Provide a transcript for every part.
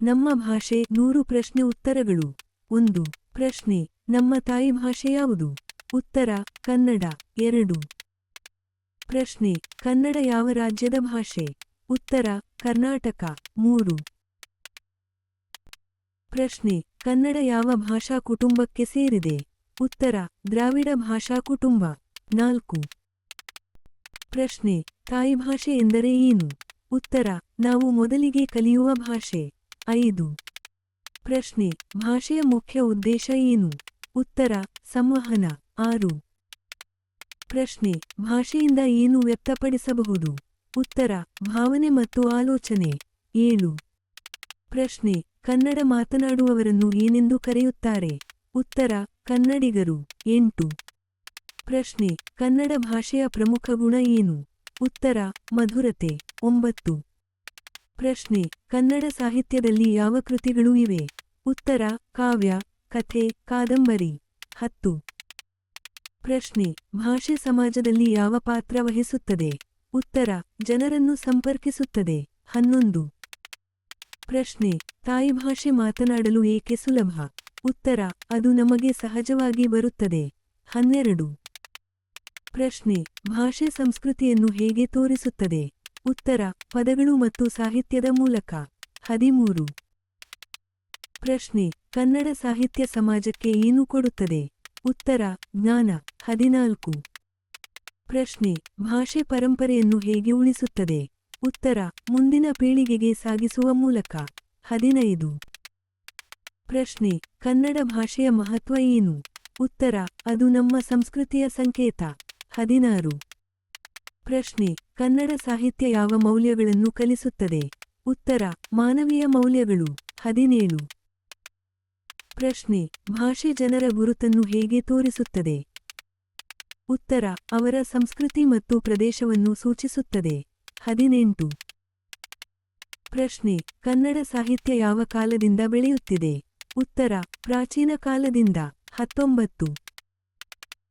ನಮ್ಮ ಭಾಷೆ 100 ಪ್ರಶ್ನೆ ಉತ್ತರಗಳು. 1. ಪ್ರಶ್ನೆ: ನಮ್ಮ ತಾಯಿ ಭಾಷೆ ಯಾವುದು? ಉತ್ತರ: ಕನ್ನಡ. 2. ಪ್ರಶ್ನೆ: ಕನ್ನಡ ಯಾವ ರಾಜ್ಯದ ಭಾಷೆ? ಉತ್ತರ: ಕರ್ನಾಟಕ. 3. ಪ್ರಶ್ನೆ: ಕನ್ನಡ ಯಾವ ಭಾಷಾ ಕುಟುಂಬಕ್ಕೆ ಸೇರಿದೆ? ಉತ್ತರ: ದ್ರಾವಿಡ ಭಾಷಾ ಕುಟುಂಬ. 4. ಪ್ರಶ್ನೆ: ತಾಯಿ ಭಾಷೆ ಎಂದರೆ ಏನು? ಉತ್ತರ: ನಾವು ಮೊದಲಿಗೆ ಕಲಿಯುವ ಭಾಷೆ. 5. ಪ್ರಶ್ನೆ: ಭಾಷೆಯ ಮುಖ್ಯ ಉದ್ದೇಶ ಏನು? ಉತ್ತರ: ಸಂವಹನ. 6. ಪ್ರಶ್ನೆ: ಭಾಷೆಯಿಂದ ಏನು ವ್ಯಕ್ತಪಡಿಸಬಹುದು? ಉತ್ತರ: ಭಾವನೆ ಮತ್ತು ಆಲೋಚನೆ. 7. ಪ್ರಶ್ನೆ: ಕನ್ನಡ ಮಾತನಾಡುವವರನ್ನು ಏನೆಂದು ಕರೆಯುತ್ತಾರೆ? ಉತ್ತರ: ಕನ್ನಡಿಗರು. 8. ಪ್ರಶ್ನೆ: ಕನ್ನಡ ಭಾಷೆಯ ಪ್ರಮುಖ ಗುಣ ಏನು? ಉತ್ತರ: ಮಧುರತೆ. 9. ಪ್ರಶ್ನೆ: ಕನ್ನಡ ಸಾಹಿತ್ಯದಲ್ಲಿ ಯಾವ ಕೃತಿಗಳು ಇವೆ? ಉತ್ತರ: ಕಾವ್ಯ, ಕಥೆ, ಕಾದಂಬರಿ. 10. ಪ್ರಶ್ನೆ: ಭಾಷೆ ಸಮಾಜದಲ್ಲಿ ಯಾವ ಪಾತ್ರ ವಹಿಸುತ್ತದೆ? ಉತ್ತರ: ಜನರನ್ನು ಸಂಪರ್ಕಿಸುತ್ತದೆ. 11. ಪ್ರಶ್ನೆ: ತಾಯಿ ಭಾಷೆ ಮಾತನಾಡಲು ಏಕೆ ಸುಲಭ? ಉತ್ತರ: ಅದು ನಮಗೆ ಸಹಜವಾಗಿ ಬರುತ್ತದೆ. 12. ಪ್ರಶ್ನೆ: ಭಾಷೆ ಸಂಸ್ಕೃತಿಯನ್ನು ಹೇಗೆ ತೋರಿಸುತ್ತದೆ? ಉತ್ತರ: ಪದಗಳು ಮತ್ತು ಸಾಹಿತ್ಯದ ಮೂಲಕ. 13. ಪ್ರಶ್ನೆ: ಕನ್ನಡ ಸಾಹಿತ್ಯ ಸಮಾಜಕ್ಕೆ ಏನು ಕೊಡುತ್ತದೆ? ಉತ್ತರ: ಜ್ಞಾನ. 14. ಪ್ರಶ್ನೆ: ಭಾಷೆ ಪರಂಪರೆಯನ್ನು ಹೇಗೆ ಉಳಿಸುತ್ತದೆ? ಉತ್ತರ: ಮುಂದಿನ ಪೀಳಿಗೆಗೆ ಸಾಗಿಸುವ ಮೂಲಕ. 15. ಪ್ರಶ್ನೆ: ಕನ್ನಡ ಭಾಷೆಯ ಮಹತ್ವ ಏನು? ಉತ್ತರ: ಅದು ನಮ್ಮ ಸಂಸ್ಕೃತಿಯ ಸಂಕೇತ. 16. ಪ್ರಶ್ನೆ: ಕನ್ನಡ ಸಾಹಿತ್ಯ ಯಾವ ಮೌಲ್ಯಗಳನ್ನು ಕಲಿಸುತ್ತದೆ? ಉತ್ತರ: ಮಾನವೀಯ ಮೌಲ್ಯಗಳು. 17. ಪ್ರಶ್ನೆ: ಭಾಷೆ ಜನರ ಗುರುತನ್ನು ಹೇಗೆ ತೋರಿಸುತ್ತದೆ? ಉತ್ತರ: ಅವರ ಸಂಸ್ಕೃತಿ ಮತ್ತು ಪ್ರದೇಶವನ್ನು ಸೂಚಿಸುತ್ತದೆ. 18. ಪ್ರಶ್ನೆ: ಕನ್ನಡ ಸಾಹಿತ್ಯ ಯಾವ ಕಾಲದಿಂದ ಬೆಳೆಯುತ್ತಿದೆ? ಉತ್ತರ: ಪ್ರಾಚೀನ ಕಾಲದಿಂದ. 19.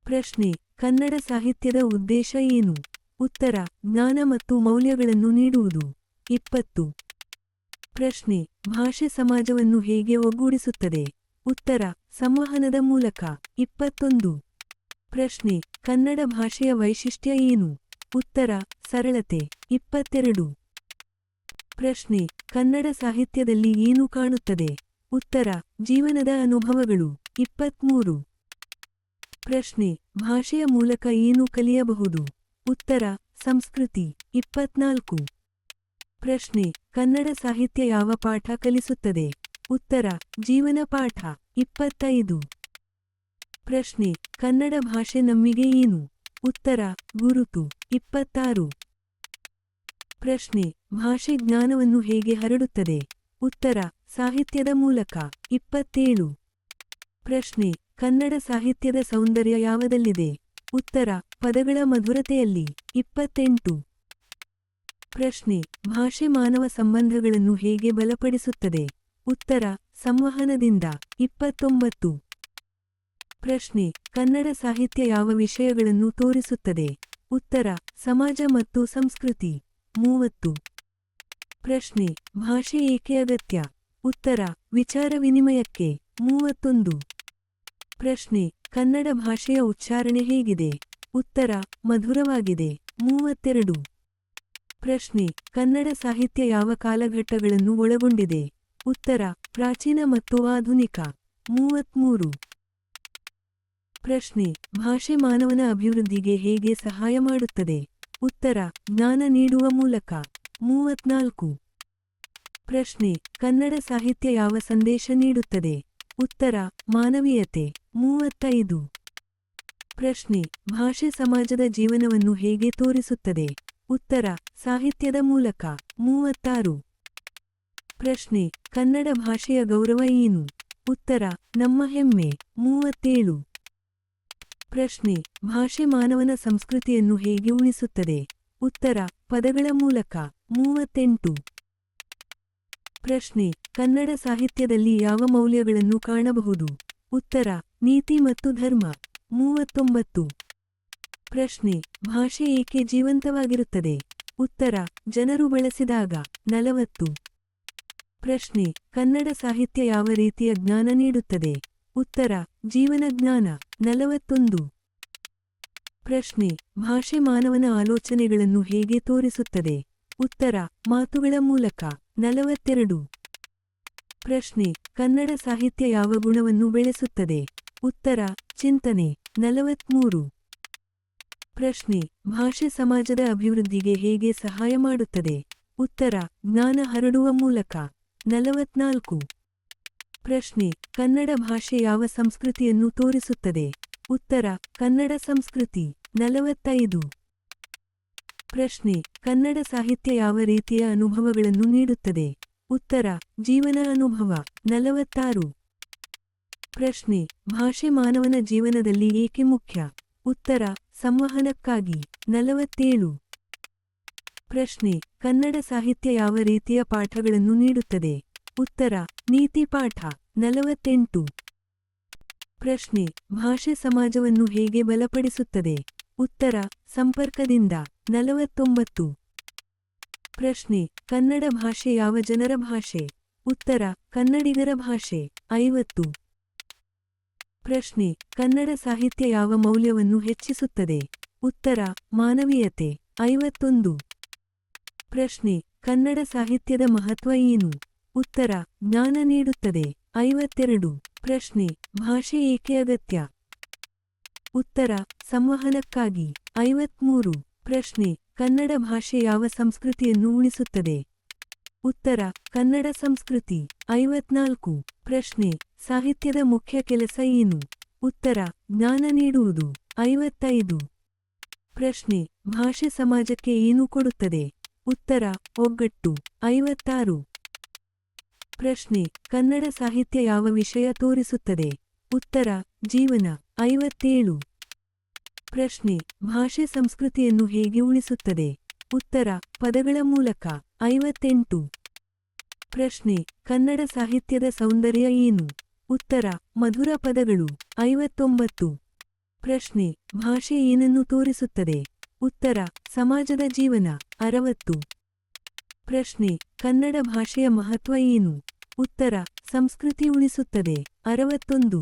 ಪ್ರಶ್ನೆ: ಕನ್ನಡ ಸಾಹಿತ್ಯದ ಉದ್ದೇಶ ಏನು? ಉತ್ತರ: ಜ್ಞಾನ ಮತ್ತು ಮೌಲ್ಯಗಳನ್ನು ನೀಡುವುದು. 20. ಪ್ರಶ್ನೆ: ಭಾಷೆ ಸಮಾಜವನ್ನು ಹೇಗೆ ಒಗ್ಗೂಡಿಸುತ್ತದೆ? ಉತ್ತರ: ಸಂವಹನದ ಮೂಲಕ. 21. ಪ್ರಶ್ನೆ: ಕನ್ನಡ ಭಾಷೆಯ ವೈಶಿಷ್ಟ್ಯ ಏನು? ಉತ್ತರ: ಸರಳತೆ. 22. ಪ್ರಶ್ನೆ: ಕನ್ನಡ ಸಾಹಿತ್ಯದಲ್ಲಿ ಏನು ಕಾಣುತ್ತದೆ? ಉತ್ತರ: ಜೀವನದ ಅನುಭವಗಳು. 23. ಪ್ರಶ್ನೆ: ಭಾಷೆಯ ಮೂಲಕ ಏನು ಕಲಿಯಬಹುದು? ಉತ್ತರ: ಸಂಸ್ಕೃತಿ. 24. ಪ್ರಶ್ನೆ: ಕನ್ನಡ ಸಾಹಿತ್ಯ ಯಾವ ಪಾಠ ಕಲಿಸುತ್ತದೆ? ಉತ್ತರ: ಜೀವನ ಪಾಠ. 25. ಪ್ರಶ್ನೆ: ಕನ್ನಡ ಭಾಷೆ ನಮ್ಮಿಗೆ ಏನು? ಉತ್ತರ: ಗುರುತು. 26. ಪ್ರಶ್ನೆ: ಭಾಷೆ ಜ್ಞಾನವನ್ನು ಹೇಗೆ ಹರಡುತ್ತದೆ? ಉತ್ತರ: ಸಾಹಿತ್ಯದ ಮೂಲಕ. 27. ಪ್ರಶ್ನೆ: ಕನ್ನಡ ಸಾಹಿತ್ಯದ ಸೌಂದರ್ಯ ಯಾವುದಲ್ಲಿದೆ? ಉತ್ತರ: ಪದಗಳ ಮಧುರತೆಯಲ್ಲಿ. 28. ಪ್ರಶ್ನೆ: ಭಾಷೆ ಮಾನವ ಸಂಬಂಧಗಳನ್ನು ಹೇಗೆ ಬಲಪಡಿಸುತ್ತದೆ? ಉತ್ತರ: ಸಂವಹನದಿಂದ. 29. ಪ್ರಶ್ನೆ: ಕನ್ನಡ ಸಾಹಿತ್ಯ ಯಾವ ವಿಷಯಗಳನ್ನು ತೋರಿಸುತ್ತದೆ? ಉತ್ತರ: ಸಮಾಜ ಮತ್ತು ಸಂಸ್ಕೃತಿ. 30. ಪ್ರಶ್ನೆ: ಭಾಷೆ ಏಕೆ ಅಗತ್ಯ? ಉತ್ತರ: ವಿಚಾರ ವಿನಿಮಯಕ್ಕೆ. 31. ಪ್ರಶ್ನೆ: ಕನ್ನಡ ಭಾಷೆಯ ಉಚ್ಚಾರಣೆ ಹೇಗಿದೆ? ಉತ್ತರ: ಮಧುರವಾಗಿದೆ. 32. ಪ್ರಶ್ನೆ: ಕನ್ನಡ ಸಾಹಿತ್ಯ ಯಾವ ಕಾಲಘಟ್ಟಗಳನ್ನು ಒಳಗೊಂಡಿದೆ? ಉತ್ತರ: ಪ್ರಾಚೀನ ಮತ್ತು ಆಧುನಿಕ. 33. ಪ್ರಶ್ನೆ: ಭಾಷೆ ಮಾನವನ ಅಭಿವೃದ್ಧಿಗೆ ಹೇಗೆ ಸಹಾಯ ಮಾಡುತ್ತದೆ? ಉತ್ತರ: ಜ್ಞಾನ ನೀಡುವ ಮೂಲಕ. 34. ಪ್ರಶ್ನೆ: ಕನ್ನಡ ಸಾಹಿತ್ಯ ಯಾವ ಸಂದೇಶ ನೀಡುತ್ತದೆ? ಉತ್ತರ: ಮಾನವೀಯತೆ. 35. ಪ್ರಶ್ನೆ: ಭಾಷೆ ಸಮಾಜದ ಜೀವನವನ್ನು ಹೇಗೆ ತೋರಿಸುತ್ತದೆ? ಉತ್ತರ: ಸಾಹಿತ್ಯದ ಮೂಲಕ. 36. ಪ್ರಶ್ನೆ: ಕನ್ನಡ ಭಾಷೆಯ ಗೌರವ ಏನು? ಉತ್ತರ: ನಮ್ಮ ಹೆಮ್ಮೆ. 37. ಪ್ರಶ್ನೆ: ಭಾಷೆ ಮಾನವನ ಸಂಸ್ಕೃತಿಯನ್ನು ಹೇಗೆ ಉಳಿಸುತ್ತದೆ? ಉತ್ತರ: ಪದಗಳ ಮೂಲಕ. 38. ಪ್ರಶ್ನೆ: ಕನ್ನಡ ಸಾಹಿತ್ಯದಲ್ಲಿ ಯಾವ ಮೌಲ್ಯಗಳನ್ನು ಕಾಣಬಹುದು? ಉತ್ತರ: ನೀತಿ ಮತ್ತು ಧರ್ಮ. 39. ಪ್ರಶ್ನೆ: ಭಾಷೆ ಏಕೆ ಜೀವಂತವಾಗಿರುತ್ತದೆ? ಉತ್ತರ: ಜನರು ಬಳಸಿದಾಗ. 40. ಪ್ರಶ್ನೆ ಕನ್ನಡ ಸಾಹಿತ್ಯ ಯಾವ ರೀತಿಯ ಜ್ಞಾನ ನೀಡುತ್ತದೆ? ಉತ್ತರ ಜೀವನ ಜ್ಞಾನ. 41. ಪ್ರಶ್ನೆ ಭಾಷೆ ಮಾನವನ ಆಲೋಚನೆಗಳನ್ನು ಹೇಗೆ ತೋರಿಸುತ್ತದೆ? ಉತ್ತರ ಮಾತುಗಳ ಮೂಲಕ. 42. ಪ್ರಶ್ನೆ ಕನ್ನಡ ಸಾಹಿತ್ಯ ಯಾವ ಗುಣವನ್ನು ಬೆಳೆಸುತ್ತದೆ? ಉತ್ತರ ಚಿಂತನೆ. 43. ಪ್ರಶ್ನೆ ಭಾಷೆ ಸಮಾಜದ ಅಭಿವೃದ್ಧಿಗೆ ಹೇಗೆ ಸಹಾಯ ಮಾಡುತ್ತದೆ? ಉತ್ತರ ಜ್ಞಾನ ಹರಡುವ ಮೂಲಕ. 44. ಪ್ರಶ್ನೆ ಕನ್ನಡ ಭಾಷೆ ಯಾವ ಸಂಸ್ಕೃತಿಯನ್ನು ತೋರಿಸುತ್ತದೆ? ಉತ್ತರ ಕನ್ನಡ ಸಂಸ್ಕೃತಿ. 45. ಪ್ರಶ್ನೆ ಕನ್ನಡ ಸಾಹಿತ್ಯ ಯಾವ ರೀತಿಯ ಅನುಭವಗಳನ್ನು ನೀಡುತ್ತದೆ? ಉತ್ತರ ಜೀವನ ಅನುಭವ. 46. ಪ್ರಶ್ನೆ ಭಾಷೆ ಮಾನವನ ಜೀವನದಲ್ಲಿ ಏಕೆ ಮುಖ್ಯ? ಉತ್ತರ ಸಂವಹನಕ್ಕಾಗಿ. 47. ಪ್ರಶ್ನೆ ಕನ್ನಡ ಸಾಹಿತ್ಯ ಯಾವ ರೀತಿಯ ಪಾಠಗಳನ್ನು ನೀಡುತ್ತದೆ? ಉತ್ತರ ನೀತಿ ಪಾಠ. 48. ಪ್ರಶ್ನೆ ಭಾಷೆ ಸಮಾಜವನ್ನು ಹೇಗೆ ಬಲಪಡಿಸುತ್ತದೆ? ಉತ್ತರ ಸಂಪರ್ಕದಿಂದ. 49. ಪ್ರಶ್ನೆ ಕನ್ನಡ ಭಾಷೆ ಯಾವ ಜನರ ಭಾಷೆ? ಉತ್ತರ ಕನ್ನಡಿಗರ ಭಾಷೆ. 50. ಪ್ರಶ್ನೆ ಕನ್ನಡ ಸಾಹಿತ್ಯ ಯಾವ ಮೌಲ್ಯವನ್ನು ಹೆಚ್ಚಿಸುತ್ತದೆ? ಉತ್ತರ ಮಾನವೀಯತೆ. 51. ಪ್ರಶ್ನೆ ಕನ್ನಡ ಸಾಹಿತ್ಯದ ಮಹತ್ವ ಏನು? ಉತ್ತರ ಜ್ಞಾನ ನೀಡುತ್ತದೆ. 52. ಪ್ರಶ್ನೆ ಭಾಷೆ ಏಕೆ ಅಗತ್ಯ? ಉತ್ತರ ಸಂವಹನಕ್ಕಾಗಿ. 53. ಪ್ರಶ್ನೆ ಕನ್ನಡ ಭಾಷೆ ಯಾವ ಸಂಸ್ಕೃತಿಯನ್ನು ಉಳಿಸುತ್ತದೆ? ಉತ್ತರ ಕನ್ನಡ ಸಂಸ್ಕೃತಿ. 54. ಪ್ರಶ್ನೆ ಸಾಹಿತ್ಯದ ಮುಖ್ಯ ಕೆಲಸ ಏನು? ಉತ್ತರ ಜ್ಞಾನ ನೀಡುವುದು. 55. ಪ್ರಶ್ನೆ ಭಾಷೆ ಸಮಾಜಕ್ಕೆ ಏನು ಕೊಡುತ್ತದೆ? ಉತ್ತರ ಒಗ್ಗಟ್ಟು. 56. ಪ್ರಶ್ನೆ ಕನ್ನಡ ಸಾಹಿತ್ಯ ಯಾವ ವಿಷಯ ತೋರಿಸುತ್ತದೆ? ಉತ್ತರ ಜೀವನ. 57. ಪ್ರಶ್ನೆ ಭಾಷೆ ಸಂಸ್ಕೃತಿಯನ್ನು ಹೇಗೆ ಉಳಿಸುತ್ತದೆ? ಉತ್ತರ ಪದಗಳ ಮೂಲಕ. 58. ಪ್ರಶ್ನೆ ಕನ್ನಡ ಸಾಹಿತ್ಯದ ಸೌಂದರ್ಯ ಏನು? ಉತ್ತರ ಮಧುರ ಪದಗಳು. 59. ಪ್ರಶ್ನೆ ಭಾಷೆ ಏನನ್ನು ತೋರಿಸುತ್ತದೆ? ಉತ್ತರ ಸಮಾಜದ ಜೀವನ. 60. ಪ್ರಶ್ನೆ ಕನ್ನಡ ಭಾಷೆಯ ಮಹತ್ವ ಏನು? ಉತ್ತರ ಸಂಸ್ಕೃತಿ ಉಳಿಸುತ್ತದೆ. 61.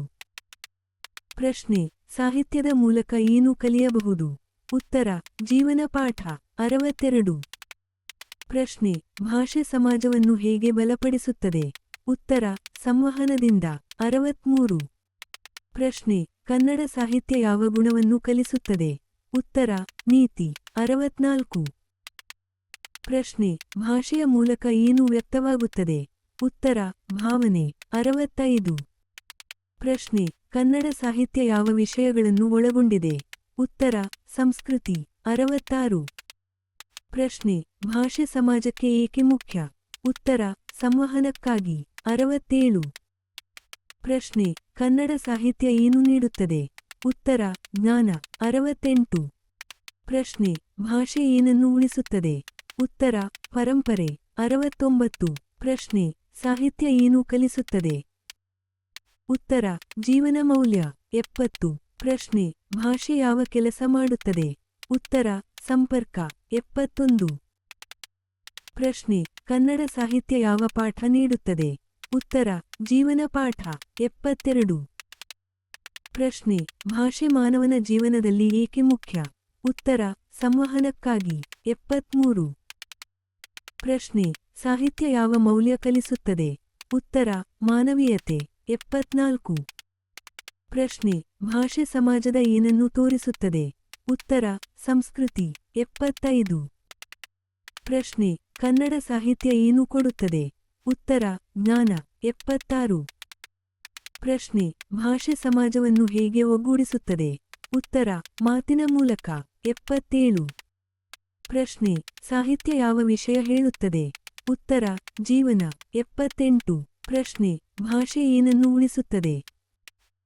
ಪ್ರಶ್ನೆ ಸಾಹಿತ್ಯದ ಮೂಲಕ ಏನು ಕಲಿಯಬಹುದು? ಉತ್ತರ ಜೀವನ ಪಾಠ. 62. ಪ್ರಶ್ನೆ ಭಾಷೆ ಸಮಾಜವನ್ನು ಹೇಗೆ ಬಲಪಡಿಸುತ್ತದೆ? ಉತ್ತರ ಸಂವಹನದಿಂದ. 63. ಪ್ರಶ್ನೆ ಕನ್ನಡ ಸಾಹಿತ್ಯ ಯಾವ ಗುಣವನ್ನು ಕಲಿಸುತ್ತದೆ? ಉತ್ತರ ನೀತಿ. 64. ಪ್ರಶ್ನೆ ಭಾಷೆಯ ಮೂಲಕ ಏನು ವ್ಯಕ್ತವಾಗುತ್ತದೆ? ಉತ್ತರ ಭಾವನೆ. 65. ಪ್ರಶ್ನೆ ಕನ್ನಡ ಸಾಹಿತ್ಯ ಯಾವ ವಿಷಯಗಳನ್ನು ಒಳಗೊಂಡಿದೆ? ಉತ್ತರ ಸಂಸ್ಕೃತಿ. 66. ಪ್ರಶ್ನೆ ಭಾಷೆ ಸಮಾಜಕ್ಕೆ ಏಕೆ ಮುಖ್ಯ? ಉತ್ತರ ಸಂವಹನಕ್ಕಾಗಿ. 67. ಪ್ರಶ್ನೆ ಕನ್ನಡ ಸಾಹಿತ್ಯ ಏನು ನೀಡುತ್ತದೆ? ಉತ್ತರ ಜ್ಞಾನ. 68. ಪ್ರಶ್ನೆ ಭಾಷೆ ಏನನ್ನು ಉಳಿಸುತ್ತದೆ? ಉತ್ತರ ಪರಂಪರೆ. 69. ಪ್ರಶ್ನೆ ಸಾಹಿತ್ಯ ಏನು ಕಲಿಸುತ್ತದೆ? ಉತ್ತರ ಜೀವನ ಮೌಲ್ಯ. 70. ಪ್ರಶ್ನೆ ಭಾಷೆ ಯಾವ ಕೆಲಸ ಮಾಡುತ್ತದೆ? ಉತ್ತರ ಸಂಪರ್ಕ. 71. ಪ್ರಶ್ನೆ ಕನ್ನಡ ಸಾಹಿತ್ಯ ಯಾವ ಪಾಠ ನೀಡುತ್ತದೆ? ಉತ್ತರ ಜೀವನ ಪಾಠ. 72. ಪ್ರಶ್ನೆ ಭಾಷೆ ಮಾನವನ ಜೀವನದಲ್ಲಿ ಏಕೆ ಮುಖ್ಯ? ಉತ್ತರ ಸಂವಹನಕ್ಕಾಗಿ. 73. ಪ್ರಶ್ನೆ ಸಾಹಿತ್ಯ ಯಾವ ಮೌಲ್ಯ ಕಲಿಸುತ್ತದೆ? ಉತ್ತರ ಮಾನವೀಯತೆ. 74. ಪ್ರಶ್ನೆ ಭಾಷೆ ಸಮಾಜದ ಏನನ್ನು ತೋರಿಸುತ್ತದೆ? ಉತ್ತರ ಸಂಸ್ಕೃತಿ. 75. ಪ್ರಶ್ನೆ ಕನ್ನಡ ಸಾಹಿತ್ಯ ಏನು ಕೊಡುತ್ತದೆ? ಉತ್ತರ ಜ್ಞಾನ. 76. ಪ್ರಶ್ನೆ ಭಾಷೆ ಸಮಾಜವನ್ನು ಹೇಗೆ ಒಗ್ಗೂಡಿಸುತ್ತದೆ? ಉತ್ತರ ಮಾತಿನ ಮೂಲಕ. 77. ಪ್ರಶ್ನೆ ಸಾಹಿತ್ಯ ಯಾವ ವಿಷಯ ಹೇಳುತ್ತದೆ? ಉತ್ತರ ಜೀವನ. 78. ಪ್ರಶ್ನೆ ಭಾಷೆ ಏನನ್ನು ಉಳಿಸುತ್ತದೆ?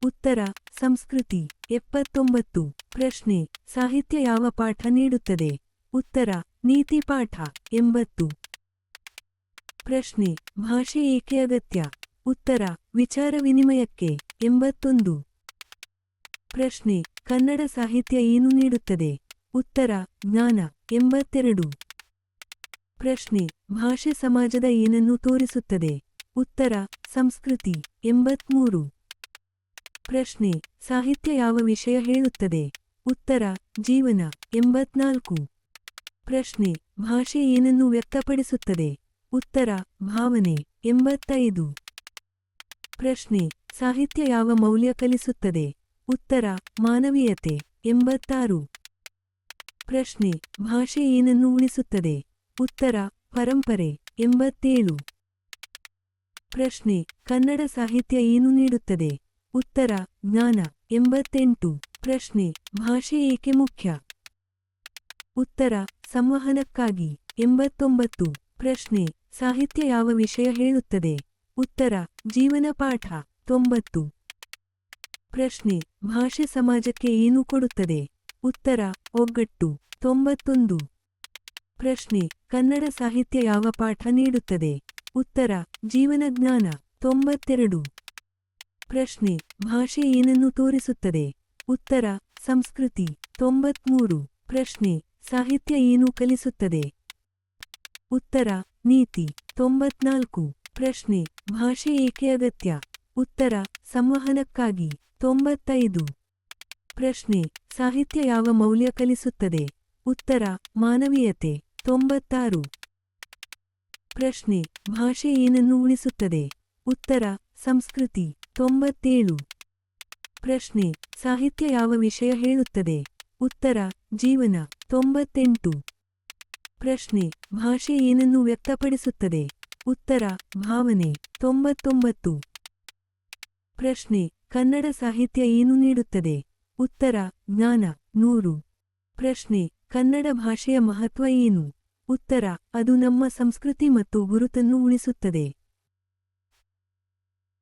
ಉತ್ತರ ಸಂಸ್ಕೃತಿ. 79. ಪ್ರಶ್ನೆ ಸಾಹಿತ್ಯ ಯಾವ ಪಾಠ ನೀಡುತ್ತದೆ? ಉತ್ತರ ನೀತಿ ಪಾಠ. 80. ಪ್ರಶ್ನೆ ಭಾಷೆ ಏಕೆ ಅಗತ್ಯ? ಉತ್ತರ ವಿಚಾರ ವಿನಿಮಯಕ್ಕೆ. 81. ಪ್ರಶ್ನೆ ಕನ್ನಡ ಸಾಹಿತ್ಯ ಏನು ನೀಡುತ್ತದೆ? ಉತ್ತರ ಜ್ಞಾನ. 82. ಪ್ರಶ್ನೆ ಭಾಷೆ ಸಮಾಜದ ಏನನ್ನು ತೋರಿಸುತ್ತದೆ? ಉತ್ತರ ಸಂಸ್ಕೃತಿ. 83. ಪ್ರಶ್ನೆ ಸಾಹಿತ್ಯ ಯಾವ ವಿಷಯ ಹೇಳುತ್ತದೆ? ಉತ್ತರ ಜೀವನ. 84. ಪ್ರಶ್ನೆ ಭಾಷೆ ಏನನ್ನು ವ್ಯಕ್ತಪಡಿಸುತ್ತದೆ? ಉತ್ತರ ಭಾವನೆ. 85. ಪ್ರಶ್ನೆ ಸಾಹಿತ್ಯ ಯಾವ ಮೌಲ್ಯ ಕಲಿಸುತ್ತದೆ? ಉತ್ತರ ಮಾನವೀಯತೆ. 86. ಪ್ರಶ್ನೆ ಭಾಷೆ ಏನನ್ನು ಉಳಿಸುತ್ತದೆ? ಉತ್ತರ ಪರಂಪರೆ. 87. ಪ್ರಶ್ನೆ ಕನ್ನಡ ಸಾಹಿತ್ಯ ಏನು ನೀಡುತ್ತದೆ? ಉತ್ತರ ಜ್ಞಾನ. 88. ಪ್ರಶ್ನೆ ಭಾಷೆ ಏಕೆ ಮುಖ್ಯ? ಉತ್ತರ ಸಂವಹನಕ್ಕಾಗಿ. 89. ಪ್ರಶ್ನೆ ಸಾಹಿತ್ಯ ಯಾವ ವಿಷಯ ಹೇಳುತ್ತದೆ? ಉತ್ತರ ಜೀವನ ಪಾಠ. 90. ಪ್ರಶ್ನೆ ಭಾಷೆ ಸಮಾಜಕ್ಕೆ ಏನು ಕೊಡುತ್ತದೆ? ಉತ್ತರ ಒಗ್ಗಟ್ಟು. 91. ಪ್ರಶ್ನೆ ಕನ್ನಡ ಸಾಹಿತ್ಯ ಯಾವ ಪಾಠ ನೀಡುತ್ತದೆ? ಉತ್ತರ ಜೀವನ ಜ್ಞಾನ. 92. ಪ್ರಶ್ನೆ ಭಾಷೆ ಏನನ್ನು ತೋರಿಸುತ್ತದೆ? ಉತ್ತರ ಸಂಸ್ಕೃತಿ. 93. ಪ್ರಶ್ನೆ ಸಾಹಿತ್ಯ ಏನು ಕಲಿಸುತ್ತದೆ? ಉತ್ತರ ನೀತಿ. 94. ಪ್ರಶ್ನೆ ಭಾಷೆ ಏಕೆ ಅಗತ್ಯ? ಉತ್ತರ ಸಂವಹನಕ್ಕಾಗಿ. 95. ಪ್ರಶ್ನೆ ಸಾಹಿತ್ಯ ಯಾವ ಮೌಲ್ಯ ಕಲಿಸುತ್ತದೆ? ಉತ್ತರ ಮಾನವೀಯತೆ. 96. ಪ್ರಶ್ನೆ ಭಾಷೆ ಏನನ್ನು ಉಳಿಸುತ್ತದೆ? ಉತ್ತರ ಸಂಸ್ಕೃತಿ. 97. ಪ್ರಶ್ನೆ ಸಾಹಿತ್ಯ ಯಾವ ವಿಷಯ ಹೇಳುತ್ತದೆ? ಉತ್ತರ ಜೀವನ. 98. ಪ್ರಶ್ನೆ ಭಾಷೆ ಏನನ್ನು ವ್ಯಕ್ತಪಡಿಸುತ್ತದೆ? ಉತ್ತರ ಭಾವನೆ. 99. ಪ್ರಶ್ನೆ ಕನ್ನಡ ಸಾಹಿತ್ಯ ಏನು ನೀಡುತ್ತದೆ? ಉತ್ತರ ಜ್ಞಾನ. 100. ಪ್ರಶ್ನೆ ಕನ್ನಡ ಭಾಷೆಯ ಮಹತ್ವ ಏನು? ಉತ್ತರ ಅದು ನಮ್ಮ ಸಂಸ್ಕೃತಿ ಮತ್ತು ಗುರುತನ್ನು ಉಳಿಸುತ್ತದೆ.